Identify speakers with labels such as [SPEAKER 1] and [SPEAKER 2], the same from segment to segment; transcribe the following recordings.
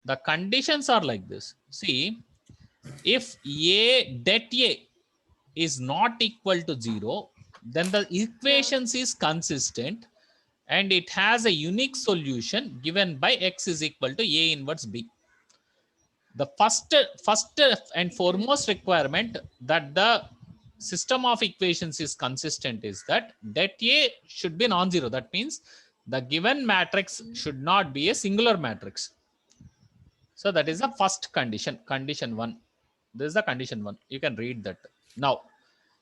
[SPEAKER 1] The conditions are like this. See, if det A is not equal to 0, then the equations is consistent and it has a unique solution given by x is equal to A inverse B. The first and foremost requirement that the system of equations is consistent is that det A should be non-zero. That means the given matrix should not be a singular matrix. So that is the first condition, condition 1. This is the condition 1. You can read that. Now,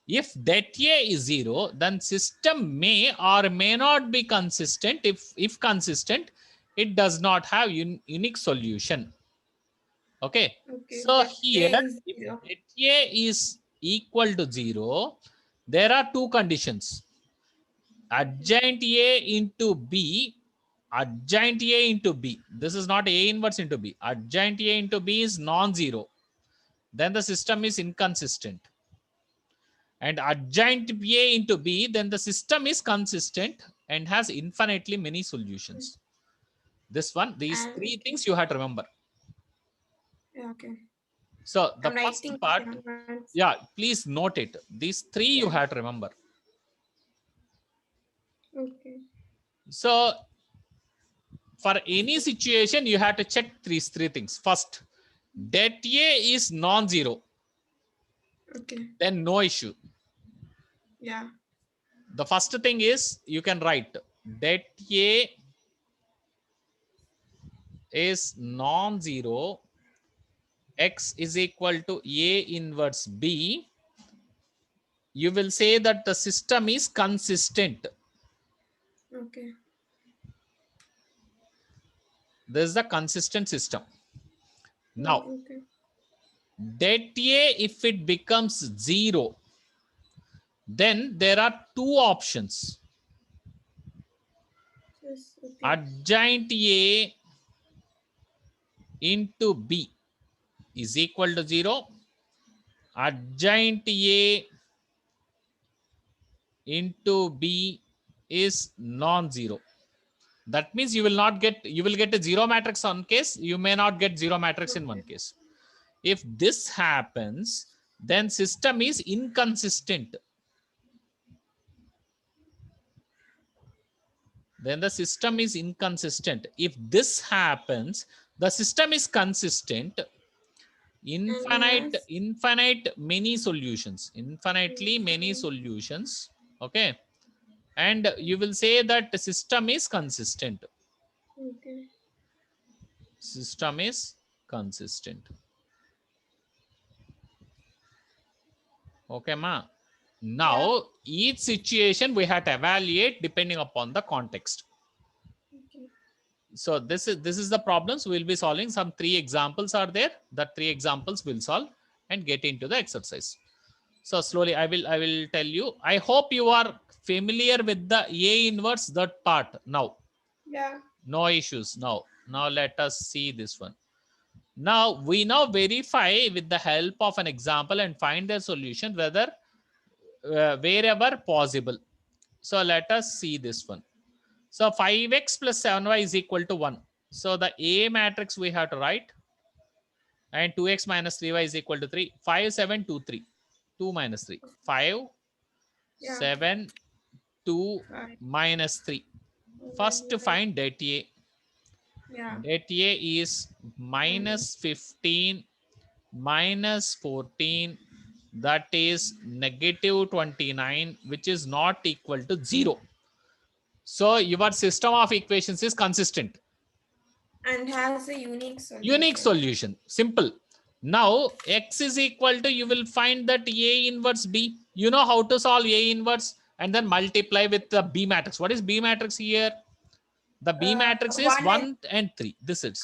[SPEAKER 1] if det A is 0, then system may or may not be consistent. If consistent, it does not have unique solution. Okay. So here, if det A is equal to 0, there are two conditions. Adjoint A into B. Adjoint A into B. This is not A inverse into B. Adjoint A into B is non-zero. Then the system is inconsistent. And adjoint A into B, then the system is consistent and has infinitely many solutions. This one, these three things you have to remember.
[SPEAKER 2] Okay.
[SPEAKER 1] So the first part, yeah, please note it. These three you have to remember.
[SPEAKER 2] Okay.
[SPEAKER 1] So for any situation, you have to check these three things. First, det A is non-zero.
[SPEAKER 2] Okay.
[SPEAKER 1] Then no issue.
[SPEAKER 2] Yeah.
[SPEAKER 1] The first thing is you can write det A is non-zero. X is equal to A inverse B. You will say that the system is consistent.
[SPEAKER 2] Okay.
[SPEAKER 1] This is the consistent system. Now,
[SPEAKER 2] okay.
[SPEAKER 1] det A, if it becomes 0, then there are two options.
[SPEAKER 2] Yes, okay.
[SPEAKER 1] Adjoint A into B is equal to 0. Adjoint A into B is non-zero. That means you will get a zero matrix on case. You may not get zero matrix in one case. If this happens, then system is inconsistent. Then the system is inconsistent. If this happens, the system is consistent. Infinite many solutions. Infinitely many solutions. Okay. And you will say that the system is consistent.
[SPEAKER 2] Okay.
[SPEAKER 1] System is consistent. Okay, ma. Now, each situation we have to evaluate depending upon the context.
[SPEAKER 2] Okay.
[SPEAKER 1] So this is the problems we will be solving. Some 3 examples are there. The 3 examples will solve and get into the exercise. So slowly I will tell you. I hope you are familiar with the A inverse, that part now.
[SPEAKER 2] Yeah.
[SPEAKER 1] No issues now. Now let us see this one. Now we now verify with the help of an example and find the solution whether wherever possible. So let us see this one. So 5x plus 7y is equal to 1. So the A matrix we have to write. And 2x minus 3y is equal to 3. 5, 7, 2, 3. 2 minus 3. 5, 7, 2, minus 3. First to find det A. Det A is minus 15 minus 14. That is negative 29, which is not equal to 0. So your system of equations is consistent.
[SPEAKER 2] And has a unique solution.
[SPEAKER 1] Unique solution. Simple. Now, x is equal to, you will find that A inverse B. You know how to solve A inverse and then multiply with the B matrix. What is B matrix here? The B matrix is 1 and 3. This is.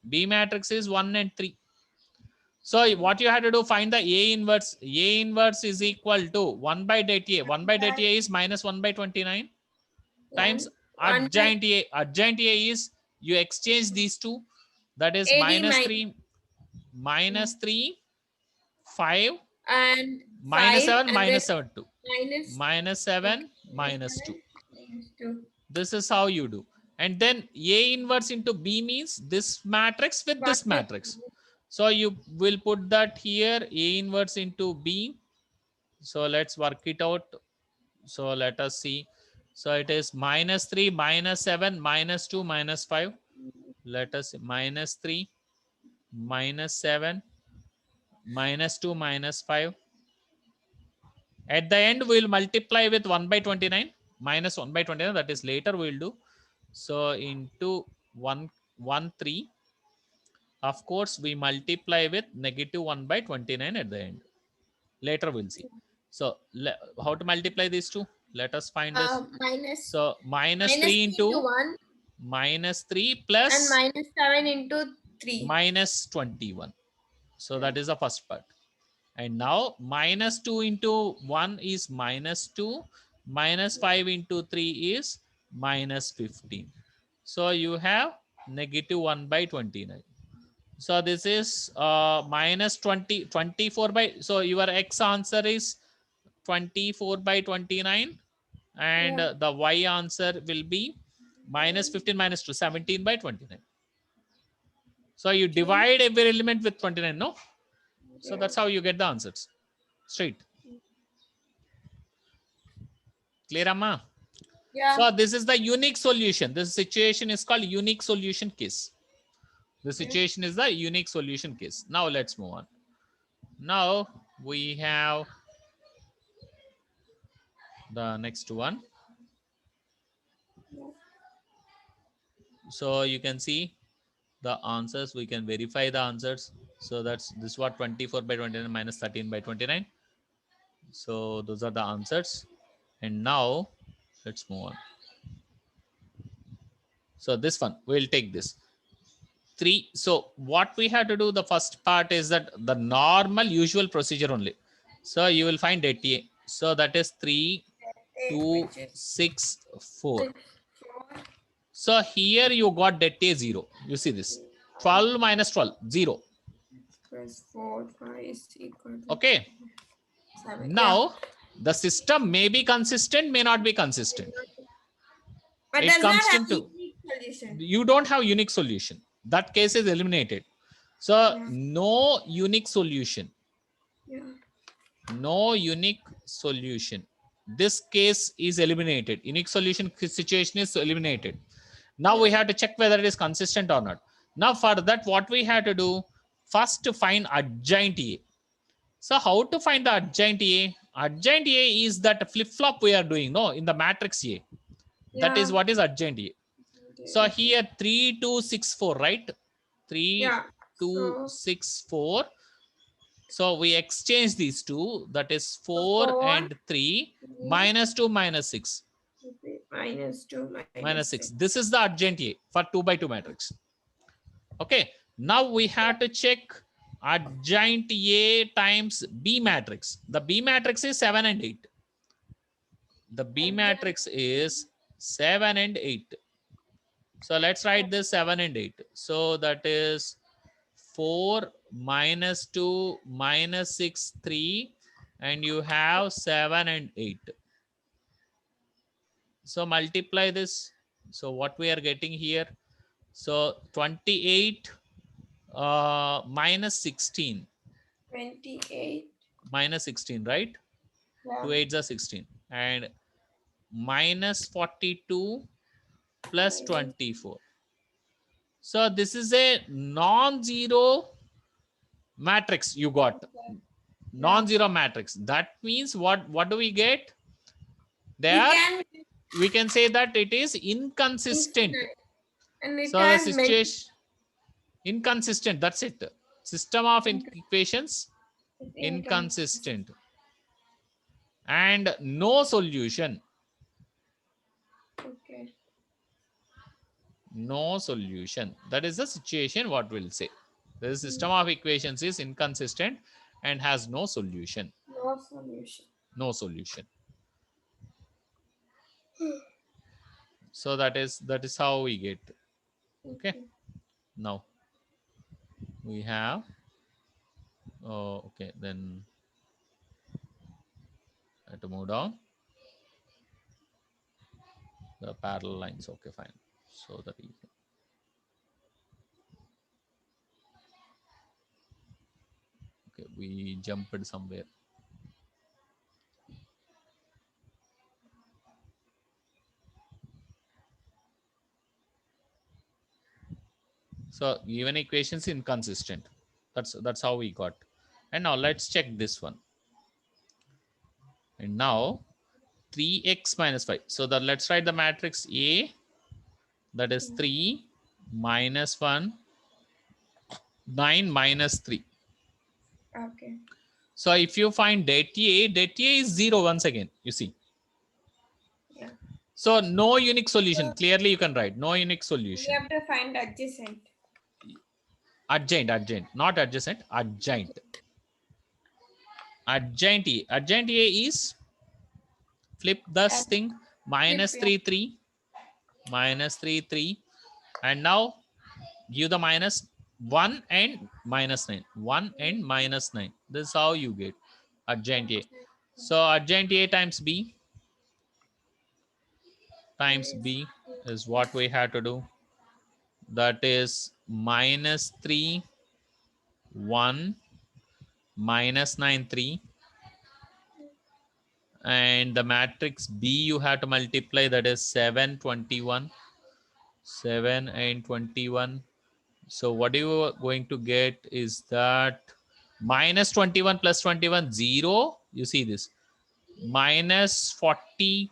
[SPEAKER 1] B matrix is 1 and 3. So what you have to do, find the A inverse. A inverse is equal to 1 by det A. 1 by det A is minus 1 by 29 times adjoint A. Adjoint A is, you exchange these two. That is minus 3, minus 3, 5,
[SPEAKER 2] and
[SPEAKER 1] minus
[SPEAKER 2] 5,
[SPEAKER 1] 7, minus 7, 2.
[SPEAKER 2] Minus,
[SPEAKER 1] minus 7, minus 2. This is how you do. And then A inverse into B means this matrix with
[SPEAKER 2] One
[SPEAKER 1] this
[SPEAKER 2] with
[SPEAKER 1] matrix. So you will put that here, A inverse into B. So let's work it out. So let us see. So it is minus 3, minus 7, minus 2, minus 5. Let us see. Minus 3, minus 7, minus 2, minus 5. At the end, we will multiply with 1 by 29, minus 1 by 29. That is later we will do. So into 1, 1, 3. Of course, we multiply with negative 1 by 29 at the end. Later we'll see. So how to multiply these two? Let us find this.
[SPEAKER 2] minus
[SPEAKER 1] So minus
[SPEAKER 2] minus
[SPEAKER 1] 3
[SPEAKER 2] 3 into
[SPEAKER 1] into
[SPEAKER 2] 1
[SPEAKER 1] minus 3
[SPEAKER 2] and
[SPEAKER 1] plus
[SPEAKER 2] minus 7 into 3.
[SPEAKER 1] minus 21. So
[SPEAKER 2] Yeah.
[SPEAKER 1] that is the first part. And now minus 2 into 1 is minus 2. Minus 5 into 3 is minus 15. So you have negative 1 by 29. So this is minus 20, 24 by, so your X answer is 24 by 29, and
[SPEAKER 2] Yeah.
[SPEAKER 1] the Y answer will be minus 15 minus 2, 17 by 29. So you
[SPEAKER 2] Okay.
[SPEAKER 1] divide every element with 29, no? So
[SPEAKER 2] Yeah.
[SPEAKER 1] that's how you get the answers. Straight. Clear, Amma?
[SPEAKER 2] Yeah.
[SPEAKER 1] So this is the unique solution. This situation is called unique solution case. The
[SPEAKER 2] Okay.
[SPEAKER 1] situation is the unique solution case. Now let's move on. Now we have the next one.
[SPEAKER 2] Yeah.
[SPEAKER 1] So you can see the answers. We can verify the answers. So that's this what 24 by 29 minus 13 by 29. So those are the answers. And now let's move on. So this one, we'll take this. 3. So what we have to do, the first part is that the normal usual procedure only. So you will find ATA. So that is 3, 2,
[SPEAKER 2] Which is
[SPEAKER 1] 6, 4.
[SPEAKER 2] 6, 4,
[SPEAKER 1] So here you got DTA 0. You see this. 12 minus 12, 0.
[SPEAKER 2] plus 4, 5 is equal to
[SPEAKER 1] Okay.
[SPEAKER 2] 7. Yeah.
[SPEAKER 1] Now the system may be consistent, may not be consistent.
[SPEAKER 2] But
[SPEAKER 1] It
[SPEAKER 2] does not
[SPEAKER 1] comes
[SPEAKER 2] have
[SPEAKER 1] into,
[SPEAKER 2] unique solution.
[SPEAKER 1] you don't have unique solution. That case is eliminated. So
[SPEAKER 2] Yeah.
[SPEAKER 1] no unique solution.
[SPEAKER 2] Yeah.
[SPEAKER 1] No unique solution. This case is eliminated. Unique solution situation is eliminated. Now we
[SPEAKER 2] Yeah.
[SPEAKER 1] have to check whether it is consistent or not. Now for that, what we have to do, first to find adjoint A. So how to find the adjoint A? Adjoint A is that flip-flop we are doing, no, in the matrix A. That is
[SPEAKER 2] Yeah.
[SPEAKER 1] what is adjoint A. So
[SPEAKER 2] Okay.
[SPEAKER 1] here 3, 2, 6, 4, right? 3,
[SPEAKER 2] Yeah.
[SPEAKER 1] 2,
[SPEAKER 2] So
[SPEAKER 1] 6, 4. So we exchange these two, that is 4
[SPEAKER 2] 4,
[SPEAKER 1] and 3,
[SPEAKER 2] 3,
[SPEAKER 1] minus 2, minus 6,
[SPEAKER 2] minus 2, minus
[SPEAKER 1] minus 6.
[SPEAKER 2] 6.
[SPEAKER 1] This is the adjoint A for 2 by 2 matrix. Okay. Now we have to check adjoint A times B matrix. The B matrix is 7 and 8. The B
[SPEAKER 2] Adjoint.
[SPEAKER 1] matrix is 7 and 8. So let's write this 7 and 8. So that is 4 minus 2 minus 6, 3, and you have 7 and 8. So multiply this. So what we are getting here, so 28 minus 16,
[SPEAKER 2] 28.
[SPEAKER 1] minus 16, right?
[SPEAKER 2] Yeah.
[SPEAKER 1] 2 8s are 16, and minus 42 plus
[SPEAKER 2] Minus.
[SPEAKER 1] 24. So this is a non-zero matrix you got.
[SPEAKER 2] Okay. Yeah.
[SPEAKER 1] Non-zero matrix. That means what do we get?
[SPEAKER 2] We
[SPEAKER 1] There
[SPEAKER 2] can
[SPEAKER 1] we can say that it is inconsistent.
[SPEAKER 2] infinite. And it
[SPEAKER 1] So the
[SPEAKER 2] has many
[SPEAKER 1] situation inconsistent. That's it. System of equations
[SPEAKER 2] income.
[SPEAKER 1] inconsistent and no solution.
[SPEAKER 2] Okay.
[SPEAKER 1] No solution. That is the situation. What we'll say. The
[SPEAKER 2] Mm,
[SPEAKER 1] system of equations is inconsistent and has no solution.
[SPEAKER 2] no solution.
[SPEAKER 1] No solution. So that is how we get. Okay.
[SPEAKER 2] Okay.
[SPEAKER 1] Now we have. Oh, okay. Then I have to move down the parallel lines. Okay, fine. So the reason. Okay, we jumped somewhere. So given equations inconsistent. That's how we got. And now let's check this one. And now 3x minus 5. So let's write the matrix A, that is 3 minus 1, 9 minus 3.
[SPEAKER 2] Okay.
[SPEAKER 1] So if you find det A is 0 once again, you see.
[SPEAKER 2] Yeah.
[SPEAKER 1] So no unique solution. Clearly you can write no unique solution.
[SPEAKER 2] We have to find adjacent.
[SPEAKER 1] Adjoint, not adjacent, adjoint. Adjoint A is, flip this thing, minus 3, 3, minus 3, 3. And now give the minus 1 and minus 9. 1 and minus 9. This is how you get adjoint A. So adjoint A times B is what we have to do. That is minus 3, 1, minus 9, 3. And the matrix B you have to multiply, that is 7, 21. 7 and 21. So what you are going to get is that minus 21 plus 21, 0. You see this. Minus 40,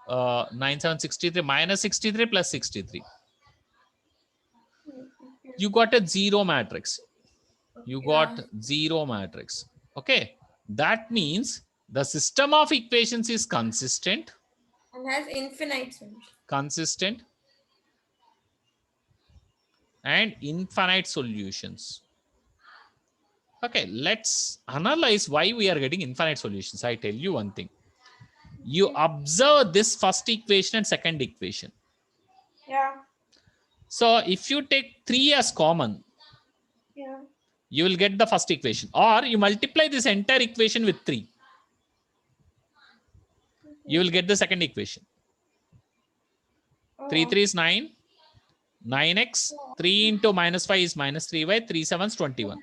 [SPEAKER 1] 9, 7, 63, minus 63 plus 63. You got a 0 matrix. You got 0 matrix. Okay. That means the system of equations is consistent.
[SPEAKER 2] And has infinite solutions.
[SPEAKER 1] Consistent. And infinite solutions. Okay, let's analyze why we are getting infinite solutions. I tell you one thing. You observe this first equation and second equation.
[SPEAKER 2] Yeah.
[SPEAKER 1] So if you take 3 as common,
[SPEAKER 2] Yeah.
[SPEAKER 1] you will get the first equation. Or you multiply this entire equation with 3. You will get the second equation. 3, 3 is 9. 9x. 3 into minus 5 is minus 3y. 3, 7 is 21.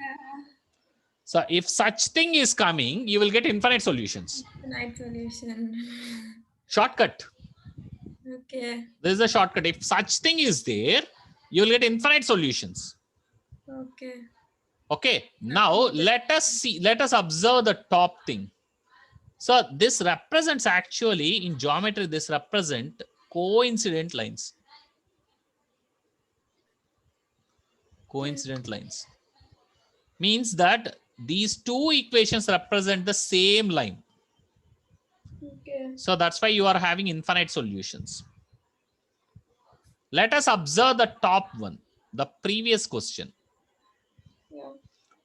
[SPEAKER 1] So if such thing is coming, you will get infinite solutions.
[SPEAKER 2] Infinite solution.
[SPEAKER 1] Shortcut.
[SPEAKER 2] Okay.
[SPEAKER 1] This is a shortcut. If such thing is there, you will get infinite solutions.
[SPEAKER 2] Okay.
[SPEAKER 1] Okay. Now let us observe the top thing. So this represents, actually in geometry, this represent coincident lines. Coincident lines means that these two equations represent the same line.
[SPEAKER 2] Okay.
[SPEAKER 1] So that's why you are having infinite solutions. Let us observe the top one, the previous question.
[SPEAKER 2] Yeah.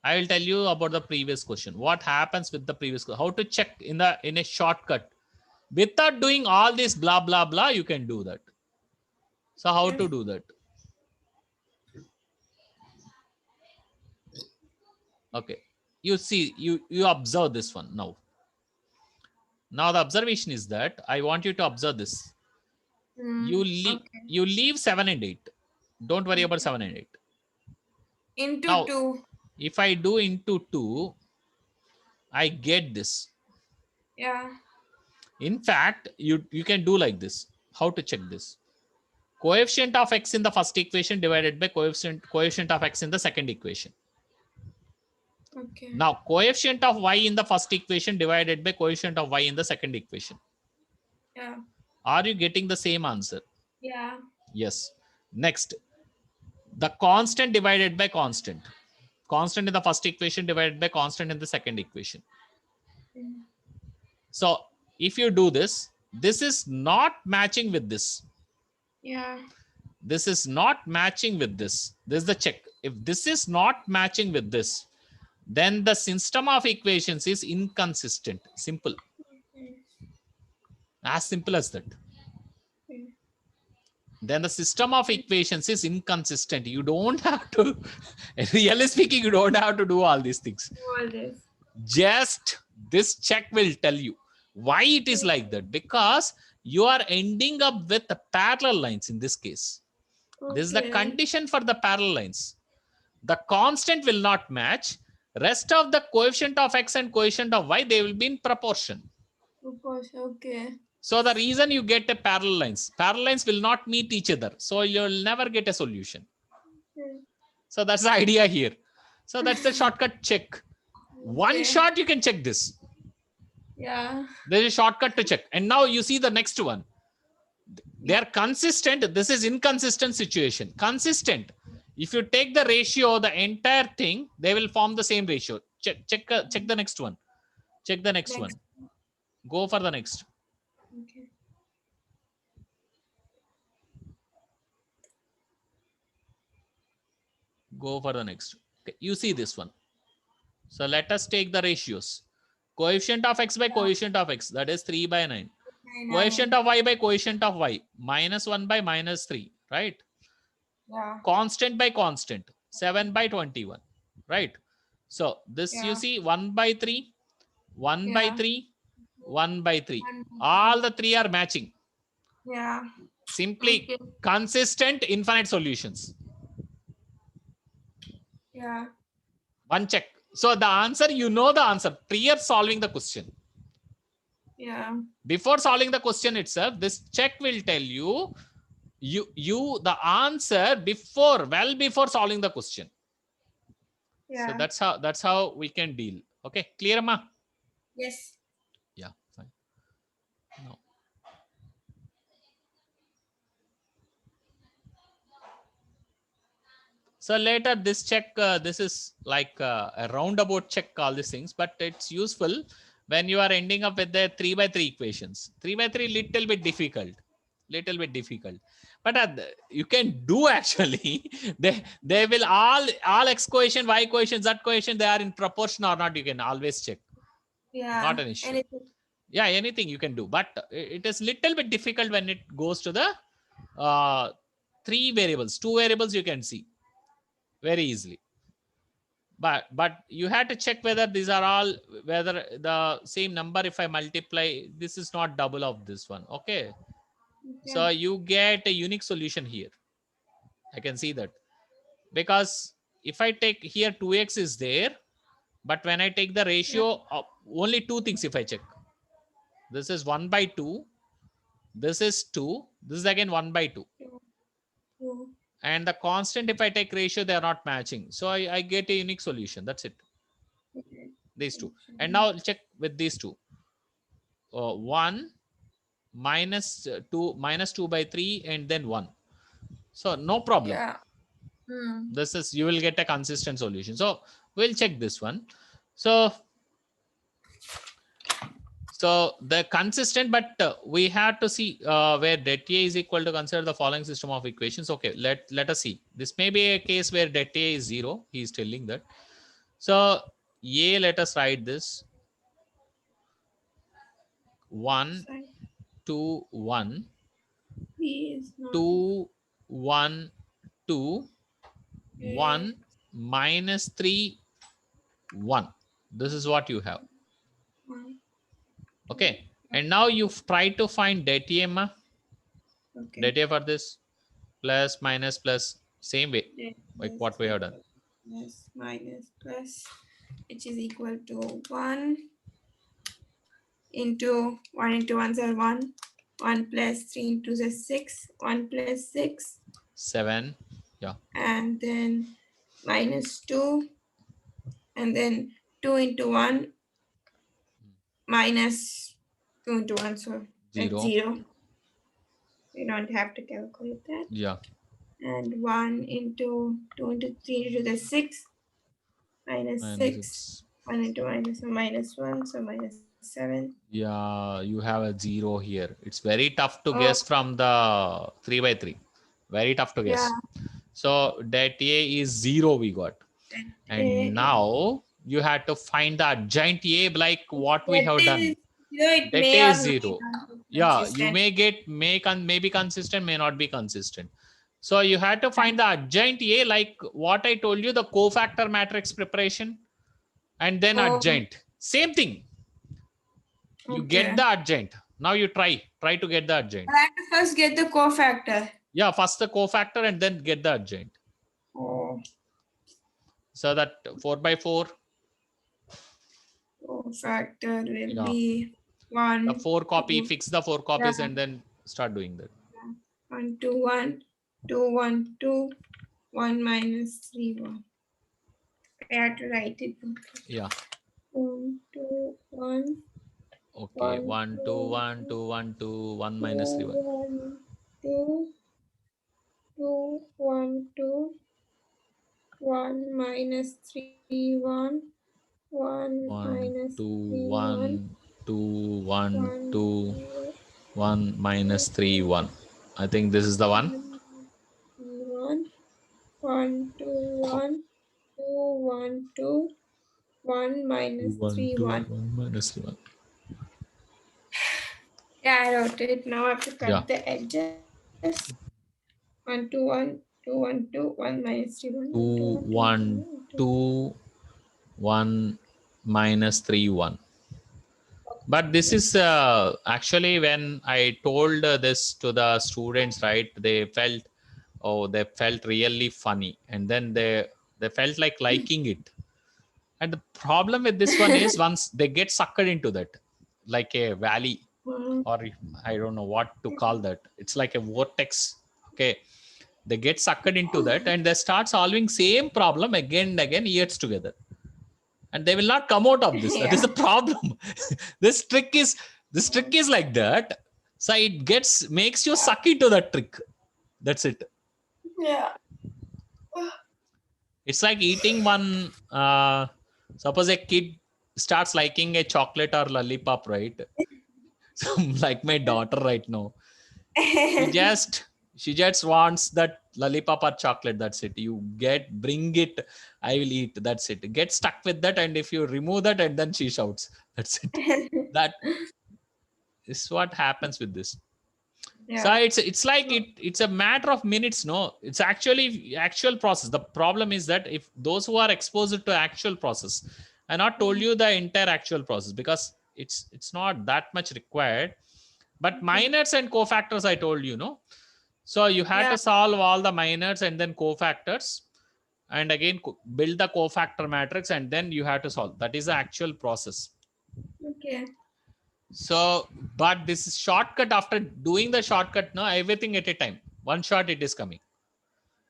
[SPEAKER 1] I will tell you about the previous question. What happens with the previous question? How to check in a shortcut without doing all this blah blah blah. You can do that. So how to do that? Okay, you see, you observe this one now. Now the observation is that I want you to observe this. You leave 7 and 8. Don't worry about 7 and 8.
[SPEAKER 2] Into
[SPEAKER 1] now,
[SPEAKER 2] 2.
[SPEAKER 1] If I do into 2, I get this.
[SPEAKER 2] Yeah.
[SPEAKER 1] In fact, you can do like this. How to check this? Coefficient of x in the first equation divided by coefficient of x in the second equation.
[SPEAKER 2] Okay.
[SPEAKER 1] Now coefficient of y in the first equation divided by coefficient of y in the second equation.
[SPEAKER 2] Yeah.
[SPEAKER 1] Are you getting the same answer?
[SPEAKER 2] Yeah.
[SPEAKER 1] Yes. Next, the constant divided by constant. Constant in the first equation divided by constant in the second equation. So if you do this, this is not matching with this.
[SPEAKER 2] Yeah.
[SPEAKER 1] This is not matching with this. This is the check. If this is not matching with this, then the system of equations is inconsistent. Simple. As simple as that. Then the system of equations is inconsistent. You don't have to, really speaking, you don't have to do all these things.
[SPEAKER 2] All this.
[SPEAKER 1] Just this check will tell you why it is like that. Because you are ending up with the parallel lines in this case.
[SPEAKER 2] Okay.
[SPEAKER 1] This is the condition for the parallel lines. The constant will not match. Rest of the coefficient of x and coefficient of y, they will be in proportion.
[SPEAKER 2] Okay.
[SPEAKER 1] So the reason you get a parallel lines will not meet each other. So you'll never get a solution.
[SPEAKER 2] Okay.
[SPEAKER 1] So that's the idea here. So that's the shortcut check. One shot, you can check this.
[SPEAKER 2] Yeah.
[SPEAKER 1] There is a shortcut to check. And now you see the next one. They are consistent. This is inconsistent situation. Consistent. If you take the ratio, the entire thing, they will form the same ratio. Check the next one. Check the next one. Go for the next.
[SPEAKER 2] Okay.
[SPEAKER 1] Go for the next. Okay. You see this one. So let us take the ratios. Coefficient of x by coefficient of x, that is 3 by 9. Coefficient of y by coefficient of y, -1 by -3, right?
[SPEAKER 2] Yeah.
[SPEAKER 1] Constant by constant, 7 by 21, right? So this you see 1 by 3, 1 by 3, 1 by 3. All the three are matching.
[SPEAKER 2] Yeah.
[SPEAKER 1] Simply consistent infinite solutions.
[SPEAKER 2] Yeah.
[SPEAKER 1] One check. So the answer, you know the answer prior solving the question.
[SPEAKER 2] Yeah.
[SPEAKER 1] Before solving the question itself, this check will tell you the answer well before solving the question. Yeah. So that's how we can deal. Okay, clear, ma?
[SPEAKER 2] Yes.
[SPEAKER 1] Yeah, fine. No. So later this check, this is like a roundabout check, all these things, but it's useful when you are ending up with the 3 by 3 equations. 3 by 3 little bit difficult, but you can do actually. they will all x coefficient, y coefficient, z coefficient, they are in proportion or not, you can always check.
[SPEAKER 2] Yeah.
[SPEAKER 1] Not an issue. Anything. Yeah, anything you can do, but it is little bit difficult when it goes to the 3 variables. 2 variables you can see very easily, but you had to check whether these are all, whether the same number, if I multiply, this is not double of this one. Okay. So you get a unique solution here. I can see that, because if I take here 2x is there, but when I take the ratio of only two things, if I check, this is 1 by 2, this is 2, this is again 1 by 2, and the constant, if I take ratio, they are not matching. So I get a unique solution. That's it. These two. And now check with these two. 1 minus 2 by 3 and then 1. So no problem.
[SPEAKER 2] Yeah.
[SPEAKER 1] This is, you will get a consistent solution. So we'll check this one. So the consistent, but we have to see where det A is equal to, consider the following system of equations. Okay, let us see. This may be a case where det A is 0. He is telling that. So A, let us write this 1, 2, 1, 2, 1, 2, 1, minus 3, 1. This is what you have. Okay. And now you try to find det A, ma. Okay. Det A for this, plus, minus, plus, same way, like what we have done.
[SPEAKER 2] Plus, minus, plus, which is equal to 1 into 1 into 1 is 1. 1 plus 3 into 6. 1 plus 6.
[SPEAKER 1] 7. Yeah.
[SPEAKER 2] And then minus 2. And then 2 into 1 minus 2 into 1. So 0. We don't have to calculate that.
[SPEAKER 1] Yeah.
[SPEAKER 2] And 1 into 2 into 3 into the 6. Minus 6. 1 into minus 1, minus 1. So minus 7.
[SPEAKER 1] Yeah, you have a 0 here. It's very tough to guess from the 3 by 3. Very tough to guess. Yeah. So det A is 0 we got. And now you had to find the adjoint A, like what we have done. Det A is 0. Yeah, you may be consistent, may not be consistent. So you had to find the adjoint A, like what I told you, the cofactor matrix preparation, and then adjoint. Same thing. You get the adjoint. Now you try. Try to get the adjoint.
[SPEAKER 2] I have to first get the cofactor.
[SPEAKER 1] Yeah, first the cofactor and then get the adjoint.
[SPEAKER 2] Oh.
[SPEAKER 1] So that 4 by 4.
[SPEAKER 2] Cofactor will
[SPEAKER 1] Yeah.
[SPEAKER 2] be 1.
[SPEAKER 1] The 4 copy,
[SPEAKER 2] 2,
[SPEAKER 1] fix the 4 copies
[SPEAKER 2] yeah.
[SPEAKER 1] and then start doing that.
[SPEAKER 2] 1, 2, 1, 2, 1, 2, 1 minus 3, 1. I have to write it.
[SPEAKER 1] Yeah.
[SPEAKER 2] 1, 2, 1.
[SPEAKER 1] Okay. 1, 2, 1, 2, 1, 2, 1 minus 3, 1.
[SPEAKER 2] 1, 2, 2, 1, 2, 1 minus 3, 1. 1
[SPEAKER 1] 1,
[SPEAKER 2] minus
[SPEAKER 1] 2,
[SPEAKER 2] 3, 1.
[SPEAKER 1] 1, 2, 1,
[SPEAKER 2] 1,
[SPEAKER 1] 2,
[SPEAKER 2] 2,
[SPEAKER 1] 1 minus 3, 1. I think this is the one.
[SPEAKER 2] 1, 1, 2, 1, 2, 1, 2, 1 minus
[SPEAKER 1] 1,
[SPEAKER 2] 3,
[SPEAKER 1] 2,
[SPEAKER 2] 1.
[SPEAKER 1] 1 minus 3, 1.
[SPEAKER 2] Yeah, I wrote it. Now I have to cut
[SPEAKER 1] Yeah.
[SPEAKER 2] the edges. 1, 2, 1, 2, 1, 2, 1 minus 3, 1,
[SPEAKER 1] 2,
[SPEAKER 2] 1, 2,
[SPEAKER 1] 1, 2, 1 minus 3, 1. But this is actually when I told this to the students, right? They felt, oh, they felt really funny, and then they felt like liking it. And the problem with this one is once they get sucked into that, like a valley,
[SPEAKER 2] 2,
[SPEAKER 1] or I don't know what to call that. It's like a vortex. Okay, they get sucked into that and they start solving same problem again and again years together, and they will not come out of this. That is
[SPEAKER 2] yeah.
[SPEAKER 1] the problem. This trick is like that. So it makes you suck into that trick. That's it.
[SPEAKER 2] Yeah.
[SPEAKER 1] It's like eating one. Suppose a kid starts liking a chocolate or lollipop, right? So like my daughter right now, she just she just wants that lollipop or chocolate. That's it. You bring it, I will eat. That's it. Get stuck with that, and if you remove that, and then she shouts. That's it. That is what happens with this. So
[SPEAKER 2] Yeah.
[SPEAKER 1] it's like it's a matter of minutes. No, it's actually actual process. The problem is that if those who are exposed to actual process, I not told you the entire actual process because it's not that much required. But minors and cofactors, I told you, no. So you had
[SPEAKER 2] Yeah.
[SPEAKER 1] to solve all the minors and then cofactors, and again build the cofactor matrix, and then you have to solve. That is the actual process.
[SPEAKER 2] Okay.
[SPEAKER 1] So, but this is shortcut. After doing the shortcut, no, everything at a time. One shot it is coming,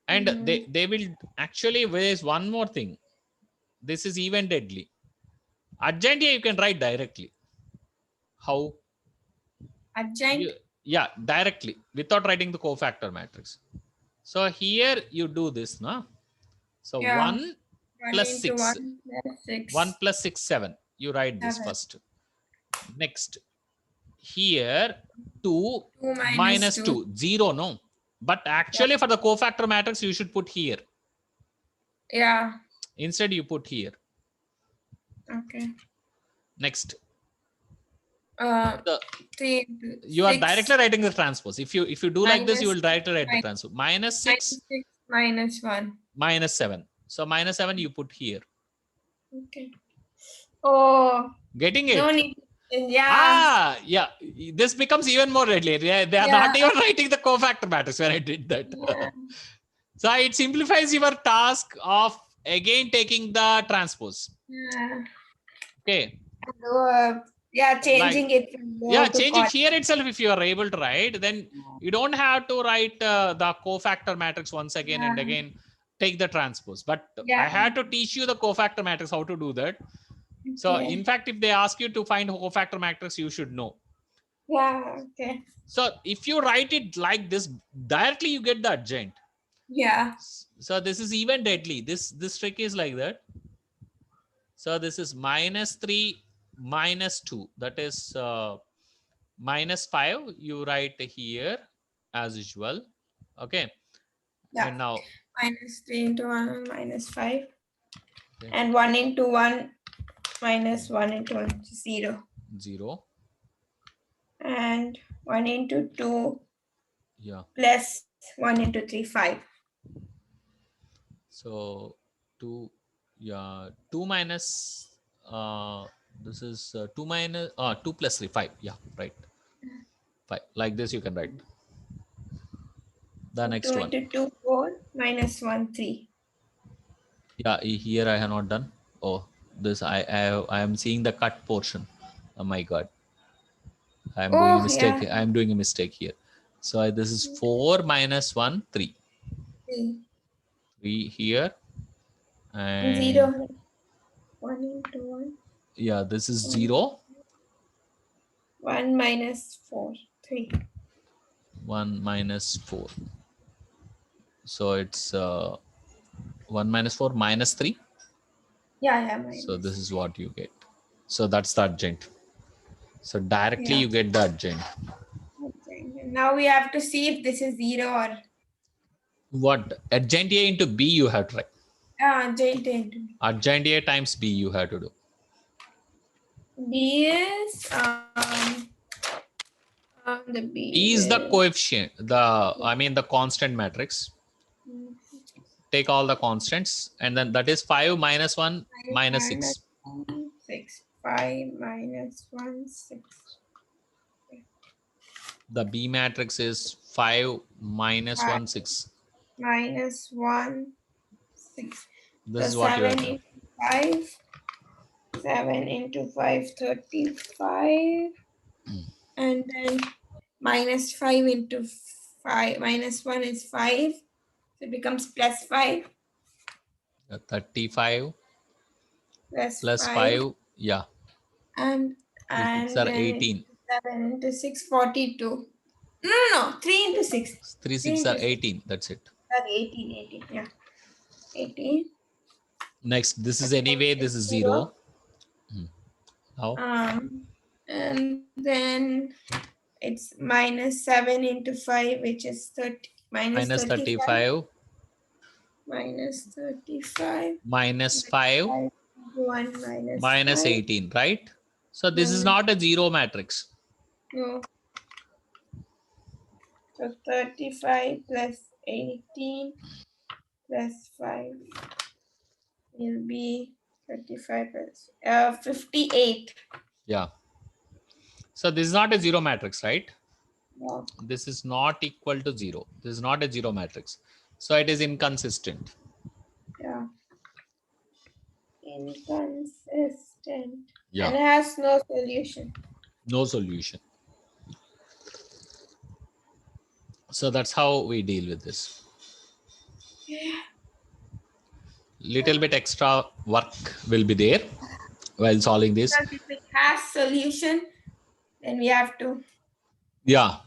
[SPEAKER 1] and they will actually. There is one more thing. This is even deadly. Adjoint you can write directly. How?
[SPEAKER 2] Adjoint.
[SPEAKER 1] Yeah, directly without writing the cofactor matrix. So here you do this, no? So
[SPEAKER 2] Yeah.
[SPEAKER 1] 1
[SPEAKER 2] 1
[SPEAKER 1] plus
[SPEAKER 2] into
[SPEAKER 1] 6.
[SPEAKER 2] 1 plus
[SPEAKER 1] 1
[SPEAKER 2] 6.
[SPEAKER 1] plus 6, 7. You write this
[SPEAKER 2] 7.
[SPEAKER 1] first. Next, here 2
[SPEAKER 2] 2 minus
[SPEAKER 1] minus
[SPEAKER 2] 2.
[SPEAKER 1] 2. 0, no. But
[SPEAKER 2] Yeah.
[SPEAKER 1] actually for the cofactor matrix, you should put here.
[SPEAKER 2] Yeah.
[SPEAKER 1] Instead, you put here.
[SPEAKER 2] Okay.
[SPEAKER 1] Next,
[SPEAKER 2] The 3
[SPEAKER 1] you are
[SPEAKER 2] 6
[SPEAKER 1] directly writing the transpose. If you do like this, you
[SPEAKER 2] minus
[SPEAKER 1] will directly write the
[SPEAKER 2] minus
[SPEAKER 1] transpose. Minus 6,
[SPEAKER 2] 6 minus 1.
[SPEAKER 1] minus 7. So minus 7 you put here.
[SPEAKER 2] Okay. Oh,
[SPEAKER 1] Getting
[SPEAKER 2] no
[SPEAKER 1] it?
[SPEAKER 2] need. Yeah.
[SPEAKER 1] Yeah. This becomes even more deadly. They are
[SPEAKER 2] Yeah.
[SPEAKER 1] not even writing the cofactor matrix when I did that.
[SPEAKER 2] Yeah.
[SPEAKER 1] So it simplifies your task of again taking the transpose.
[SPEAKER 2] Yeah.
[SPEAKER 1] Okay.
[SPEAKER 2] Yeah,
[SPEAKER 1] Like,
[SPEAKER 2] changing it from
[SPEAKER 1] yeah,
[SPEAKER 2] low to
[SPEAKER 1] change it
[SPEAKER 2] con.
[SPEAKER 1] here itself if you are able to write. Then you don't have to write the cofactor matrix once again and
[SPEAKER 2] Yeah.
[SPEAKER 1] again. Take the transpose. But I
[SPEAKER 2] Yeah.
[SPEAKER 1] had to teach you the cofactor matrix, how to do that. So
[SPEAKER 2] Okay.
[SPEAKER 1] in fact, if they ask you to find cofactor matrix, you should know.
[SPEAKER 2] Yeah. Okay.
[SPEAKER 1] So if you write it like this, directly you get the adjoint.
[SPEAKER 2] Yeah.
[SPEAKER 1] So this is even deadly. This trick is like that. So this is minus 3 minus 2. That is minus 5. You write here as usual. Okay.
[SPEAKER 2] Yeah.
[SPEAKER 1] And now
[SPEAKER 2] Minus 3 into 1 minus 5.
[SPEAKER 1] okay,
[SPEAKER 2] And 1 into 1 minus 1 into 1 0.
[SPEAKER 1] 0.
[SPEAKER 2] And 1 into 2
[SPEAKER 1] Yeah.
[SPEAKER 2] plus 1 into 3 5.
[SPEAKER 1] So 2, yeah, 2 minus this is 2 minus 2 plus 3 5. Yeah, right. 5. Like this you can write. The
[SPEAKER 2] So
[SPEAKER 1] next
[SPEAKER 2] 2
[SPEAKER 1] one.
[SPEAKER 2] into 2, 4, minus 1, 3.
[SPEAKER 1] Yeah, here I have not done. Oh, this I am seeing the cut portion. Oh my god. I am doing a
[SPEAKER 2] Oh,
[SPEAKER 1] mistake.
[SPEAKER 2] yeah.
[SPEAKER 1] I am doing a mistake here. So this is 4 minus 1, 3.
[SPEAKER 2] 3.
[SPEAKER 1] 3 here.
[SPEAKER 2] And
[SPEAKER 1] And
[SPEAKER 2] 0. 1 into 1.
[SPEAKER 1] yeah, this is
[SPEAKER 2] 1.
[SPEAKER 1] 0.
[SPEAKER 2] 1 minus 4. 3.
[SPEAKER 1] 1 minus 4. So it's 1 minus 4 minus 3.
[SPEAKER 2] Yeah,
[SPEAKER 1] So
[SPEAKER 2] minus.
[SPEAKER 1] this is what you get. So that's the adjoint. So directly
[SPEAKER 2] Yeah.
[SPEAKER 1] you get the adjoint.
[SPEAKER 2] Okay. Now we have to see if this is 0 or
[SPEAKER 1] What? Adjoint A into B you have to write.
[SPEAKER 2] adjoint into
[SPEAKER 1] Adjoint A times B you have to do.
[SPEAKER 2] B is the
[SPEAKER 1] E
[SPEAKER 2] B
[SPEAKER 1] is the
[SPEAKER 2] is
[SPEAKER 1] coefficient. The constant matrix. Take all the constants and then that is 5 minus 1
[SPEAKER 2] 5
[SPEAKER 1] minus
[SPEAKER 2] minus
[SPEAKER 1] 6.
[SPEAKER 2] 1, 6. 5 minus 1, 6.
[SPEAKER 1] The B matrix is 5 minus
[SPEAKER 2] 5
[SPEAKER 1] 1 6.
[SPEAKER 2] minus 1, 6.
[SPEAKER 1] This
[SPEAKER 2] So
[SPEAKER 1] is what you
[SPEAKER 2] 7
[SPEAKER 1] have to.
[SPEAKER 2] into 5. 7 into 5, 35. And then minus 5 into 5. Minus 1 is 5. So it becomes plus 5.
[SPEAKER 1] 35
[SPEAKER 2] Plus
[SPEAKER 1] plus
[SPEAKER 2] 5.
[SPEAKER 1] 5. Yeah.
[SPEAKER 2] And
[SPEAKER 1] 3 6
[SPEAKER 2] and
[SPEAKER 1] are
[SPEAKER 2] then
[SPEAKER 1] 18.
[SPEAKER 2] 7 into 6, 42. No. 3 into 6.
[SPEAKER 1] 3
[SPEAKER 2] 3
[SPEAKER 1] 6 are
[SPEAKER 2] into 6.
[SPEAKER 1] 18. That's it.
[SPEAKER 2] Sorry, 18, 18. Yeah. 18.
[SPEAKER 1] Next, this is
[SPEAKER 2] Again,
[SPEAKER 1] anyway,
[SPEAKER 2] it's
[SPEAKER 1] this is
[SPEAKER 2] 0.
[SPEAKER 1] 0. Now,
[SPEAKER 2] And then it's minus 7 into 5, which is 30, minus
[SPEAKER 1] minus
[SPEAKER 2] 35.
[SPEAKER 1] 35
[SPEAKER 2] Minus 35.
[SPEAKER 1] minus 5
[SPEAKER 2] 5 into 1 minus
[SPEAKER 1] minus
[SPEAKER 2] 5.
[SPEAKER 1] 18, right? So this is
[SPEAKER 2] Minus,
[SPEAKER 1] not a zero matrix.
[SPEAKER 2] no. So 35 plus 18 plus 5 will be 35 plus 58.
[SPEAKER 1] Yeah. So this is not a zero matrix, right?
[SPEAKER 2] Yeah.
[SPEAKER 1] This is not equal to 0. This is not a zero matrix. So it is inconsistent.
[SPEAKER 2] Yeah. Inconsistent.
[SPEAKER 1] Yeah.
[SPEAKER 2] And has no solution.
[SPEAKER 1] No solution. So that's how we deal with this.
[SPEAKER 2] Yeah.
[SPEAKER 1] Little bit extra work will be there while solving this.
[SPEAKER 2] Because if it has solution, then we have to.
[SPEAKER 1] Yeah.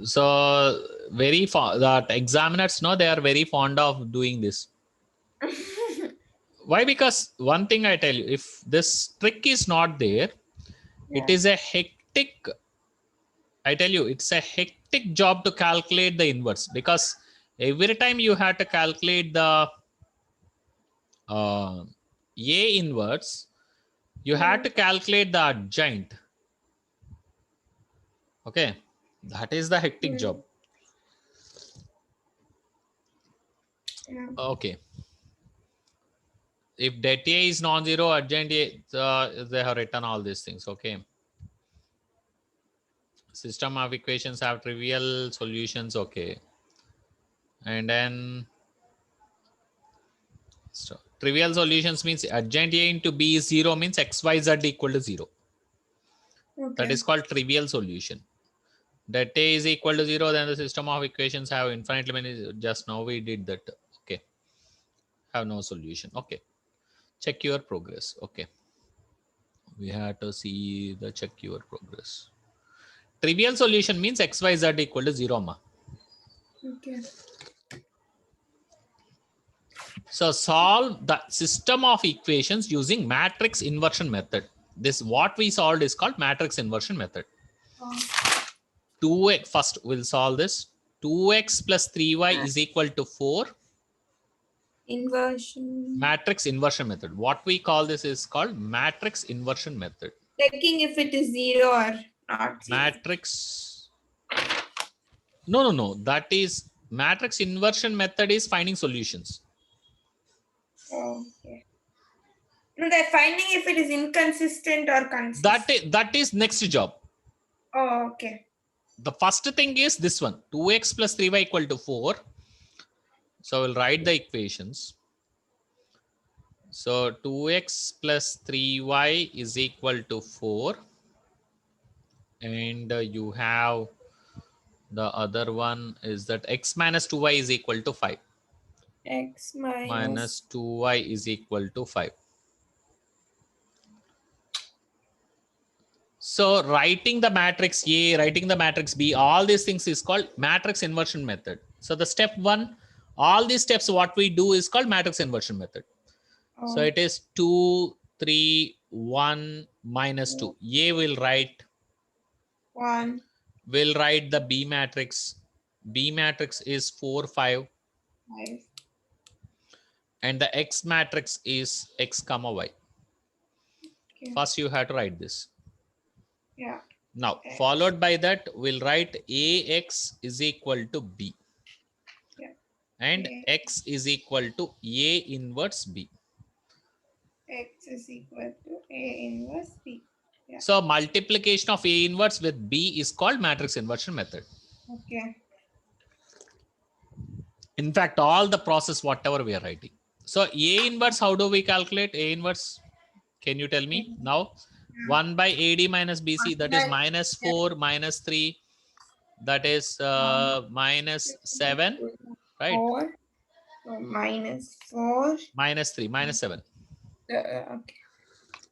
[SPEAKER 1] So very that examiners know they are very fond of doing this. Why? Because one thing I tell you, if this trick is not there, it
[SPEAKER 2] Yeah.
[SPEAKER 1] is a hectic. I tell you, it's a hectic job to calculate the inverse because every time you have to calculate the A inverse, you have to calculate the adjoint. Okay, that is the hectic job.
[SPEAKER 2] Yeah.
[SPEAKER 1] Okay, if det A is non-zero, adjoint A, they have written all these things. Okay, system of equations have trivial solutions. Okay, and then so trivial solutions means adjoint A into B is 0 means xyz equal to 0.
[SPEAKER 2] Okay.
[SPEAKER 1] That is called trivial solution. That A is equal to 0, then the system of equations have infinitely many. Just now we did that. Okay, have no solution. Okay, check your progress. Okay, we have to see the check your progress. Trivial solution means xyz equal to 0 ma.
[SPEAKER 2] Okay.
[SPEAKER 1] So solve the system of equations using matrix inversion method. This what we solved is called matrix inversion method. 2x, first we'll solve this. 2x plus 3y is equal to 4.
[SPEAKER 2] Inversion.
[SPEAKER 1] Matrix inversion method. What we call this is called matrix inversion method.
[SPEAKER 2] Checking if it is 0 or not 0.
[SPEAKER 1] Matrix. No. That is matrix inversion method is finding solutions.
[SPEAKER 2] Okay. No, they're finding if it is inconsistent or consistent.
[SPEAKER 1] That is next job.
[SPEAKER 2] Oh, okay.
[SPEAKER 1] The first thing is this one, 2x plus 3y equal to 4. So we'll write the equations. So 2x plus 3y is equal to 4. And you have the other one is that x minus 2y is equal to 5.
[SPEAKER 2] X
[SPEAKER 1] Minus
[SPEAKER 2] minus
[SPEAKER 1] 2y is equal to 5. So writing the matrix A, writing the matrix B, all these things is called matrix inversion method. So the step 1, all these steps what we do is called matrix inversion method. So it is 2, 3, 1, minus 2. A will write
[SPEAKER 2] 1,
[SPEAKER 1] will write the B matrix. B matrix is 4, 5.
[SPEAKER 2] 5.
[SPEAKER 1] And the X matrix is X comma Y.
[SPEAKER 2] Okay.
[SPEAKER 1] First you have to write this.
[SPEAKER 2] Yeah.
[SPEAKER 1] Now
[SPEAKER 2] X.
[SPEAKER 1] followed by that we'll write AX is equal to B.
[SPEAKER 2] Yeah.
[SPEAKER 1] And
[SPEAKER 2] A.
[SPEAKER 1] X is equal to A inverse B.
[SPEAKER 2] X is equal to A inverse B. Yeah.
[SPEAKER 1] So multiplication of A inverse with B is called matrix inversion method.
[SPEAKER 2] Okay.
[SPEAKER 1] In fact, all the process whatever we are writing. So A inverse, how do we calculate A inverse? Can you tell me now? 1 by AD minus BC, that is minus 4 minus 3, that is minus 7, right?
[SPEAKER 2] 4. So minus 4.
[SPEAKER 1] Minus 3, minus 7.
[SPEAKER 2] Okay.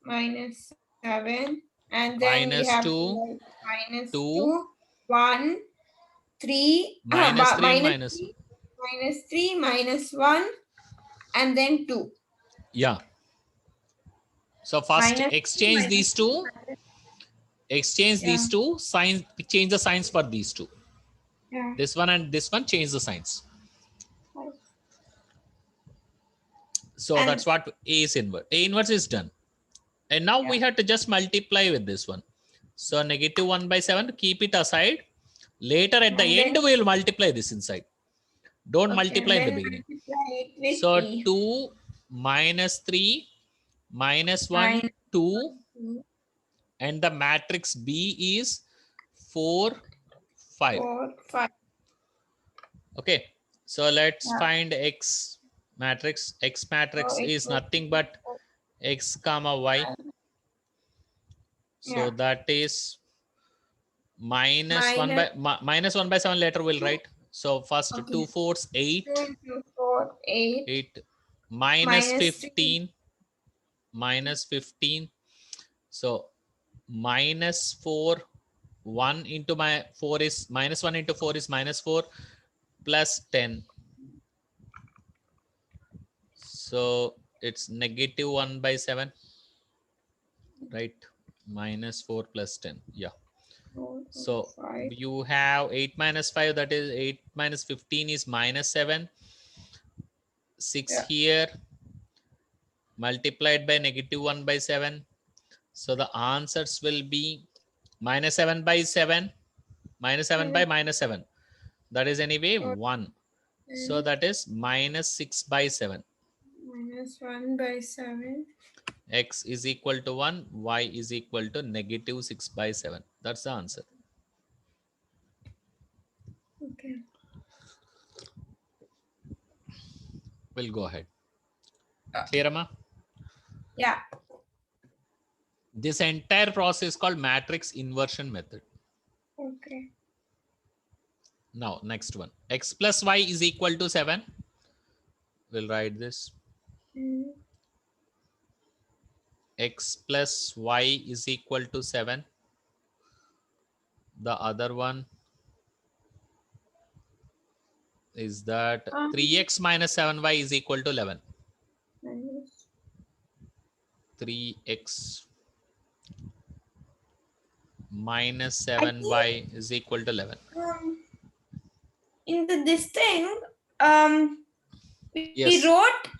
[SPEAKER 2] Minus 7. And then we
[SPEAKER 1] Minus
[SPEAKER 2] have
[SPEAKER 1] 2,
[SPEAKER 2] minus
[SPEAKER 1] 2,
[SPEAKER 2] 2, 1, 3.
[SPEAKER 1] minus 3,
[SPEAKER 2] Minus
[SPEAKER 1] minus.
[SPEAKER 2] 3, minus 3, minus 1, and then 2.
[SPEAKER 1] Yeah. So first
[SPEAKER 2] Minus 3,
[SPEAKER 1] exchange
[SPEAKER 2] minus
[SPEAKER 1] these
[SPEAKER 2] 2,
[SPEAKER 1] two. Exchange these two signs, change the signs for these two.
[SPEAKER 2] Yeah.
[SPEAKER 1] This one and this one, change the signs. So
[SPEAKER 2] And
[SPEAKER 1] that's what A is inverse. A inverse is done. And now we have to just multiply with this one. So negative 1 by 7, keep it aside. Later at the end, we will multiply this inside. Don't multiply in the beginning. So 2 minus 3 minus 1, 2. And the matrix B is 4, 5.
[SPEAKER 2] 4, 5.
[SPEAKER 1] Okay. So let's find X matrix. X matrix is nothing but X comma Y. So that is minus 1 by 7 later we'll write. So first 2 4s 8.
[SPEAKER 2] 2 into 4, 8.
[SPEAKER 1] 8 minus 15. Minus 15. So minus 4. 1 into my 4 is minus 1 into 4 is minus 4 plus 10. So it's negative 1 by 7. Right? Minus 4 plus 10. Yeah. So you have 8 minus 5, that is 8 minus 15 is minus 7. 6 here multiplied by negative 1 by 7. So the answers will be minus 7 by 7, minus 7 by minus 7. That is anyway 1. So that is minus 6 by 7.
[SPEAKER 2] Minus 1 by 7.
[SPEAKER 1] X is equal to 1, Y is equal to negative 6 by 7. That's the answer.
[SPEAKER 2] Okay.
[SPEAKER 1] We'll go ahead. Clear, Amma?
[SPEAKER 2] Yeah.
[SPEAKER 1] This entire process is called matrix inversion method.
[SPEAKER 2] Okay.
[SPEAKER 1] Now, next one. X plus Y is equal to 7. We'll write this. X plus Y is equal to 7. The other one is that 3x minus 7y is equal to 11. 3x minus 7y is equal to 11.
[SPEAKER 2] In this thing,
[SPEAKER 1] Yes.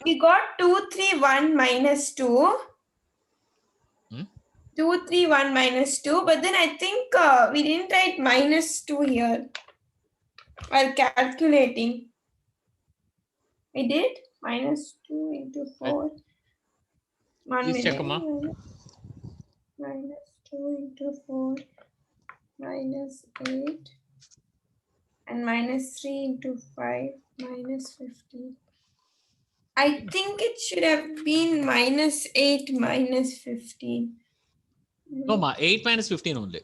[SPEAKER 2] we got 2, 3, 1 minus 2. 2, 3, 1 minus 2. But then I think we didn't write minus 2 here while calculating. We did minus 2 into 4.
[SPEAKER 1] Please check them out.
[SPEAKER 2] Minus 2 into 4. minus 8 and minus 3 into 5 minus 15. I think it should have been minus 8 minus 15.
[SPEAKER 1] No, ma, 8 minus 15 only.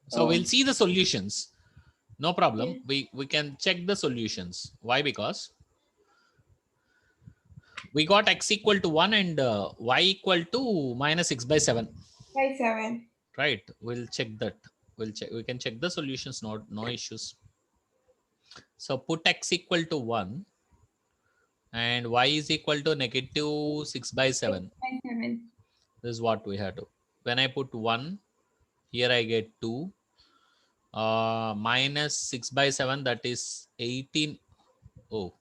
[SPEAKER 1] So we'll see the solutions. No problem.
[SPEAKER 2] Yeah.
[SPEAKER 1] We can check the solutions. Why? Because we got x equal to 1 and y equal to minus 6 by 7.
[SPEAKER 2] By 7.
[SPEAKER 1] Right. We'll check that. We'll check. We can check the solutions. No issues. So put x equal to 1 and y is equal to negative 6 by 7.
[SPEAKER 2] 6 by 7.
[SPEAKER 1] This is what we have to. When I put 1, here I get 2. Minus 6 by 7, that is 18. Oh,